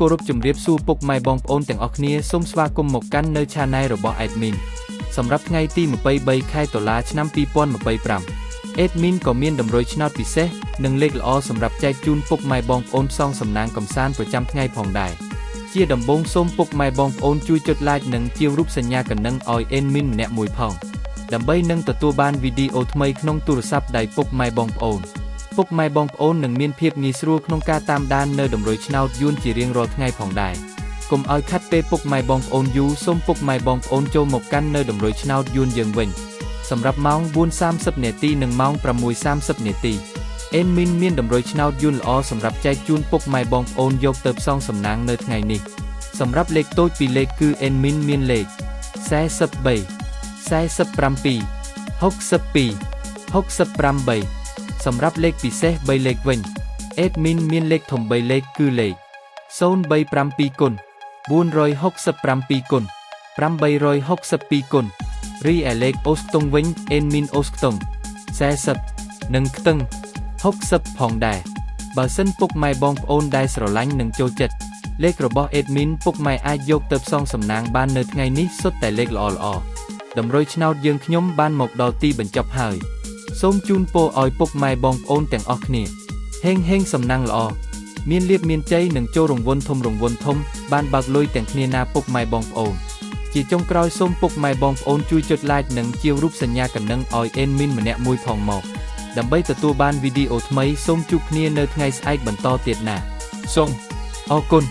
គោរពជំរាបសួរពុកម៉ែបងប្អូនទាំងអស់គ្នាសូមស្វាគមន៍មកកាន់នៅ Channel របស់ Admin សម្រាប់ថ្ងៃទី23ខែតុលាឆ្នាំ2025 Admin ក៏មានតម្រុយឆ្នោតពិសេសនិងលេខល្អសម្រាប់ចែកជូនពុកម៉ែបងប្អូនផ្សងសំណាងកម្សាន្តប្រចាំថ្ងៃផងដែរជាដំបូងសូមពុកម៉ែបងប្អូនជួយចុច like និងជាវរូបសញ្ញាកណ្ដឹងឲ្យ Admin ម្នាក់មួយផងដើម្បីនឹងទទួលបានវីដេអូថ្មីក្នុងទូរស័ព្ទដៃពុកម៉ែបងប្អូនពុកម៉ែបងប្អូននឹងមានភាពងាយស្រួលក្នុងការតាមដាននៅតម្រុយឆ្នោតយួនជារៀងរាល់ថ្ងៃផងដែរកុំឲ្យខាត់ពេលពុកម៉ែបងប្អូនយូរសូមពុកម៉ែបងប្អូនចូលមកកាន់នៅតម្រុយឆ្នោតយួនយើងវិញសម្រាប់ម៉ោង 4:30 នាទីនិងម៉ោង 6:30 នាទី Admin មានតម្រុយឆ្នោតយួនល្អសម្រាប់ចែកជូនពុកម៉ែបងប្អូនយកទៅផ្សងសំណាងនៅថ្ងៃនេះសម្រាប់លេខតូចពីរលេខគឺ Admin មានលេខ43 47 62 68សម្រាប់លេខពិសេស3លេខវិញ Admin មានលេខធំ3លេខគឺលេខ037គុណ467គុណ862គុណរីឯលេខអូសខ្ទង់វិញ Admin អូសខ្ទង់40និងខ្ទឹង60ផងដែរបើសិនពុកម៉ែបងប្អូនដែលស្រឡាញ់និងចូលចិត្តលេខរបស់ Admin ពុកម៉ែអាចយកទៅផ្សងសំណាងបាននៅថ្ងៃនេះសុទ្ធតែលេខល្អៗតម្រុយឆ្នោតយើងខ្ញុំបានមកដល់ទីបញ្ចប់ហើយសូមជូនពរឲ្យពុកម៉ែបងប្អូនទាំងអស់គ្នាហេងសំណាងល្អមានលាភមានជ័យនិងចូលរង្វាន់ធំបានបើកលុយទាំងគ្នាណាពុកម៉ែបងប្អូនជាចុងក្រោយសូមពុកម៉ែបងប្អូនជួយចុច like និងជាវរូបសញ្ញាកណ្ដឹងឲ្យ Admin ម្នាក់មួយផងមកដើម្បីទទួលបានវីដេអូថ្មីសូមជួបគ្នានៅថ្ងៃស្អែកបន្តទៀតណាសូមអរគុណ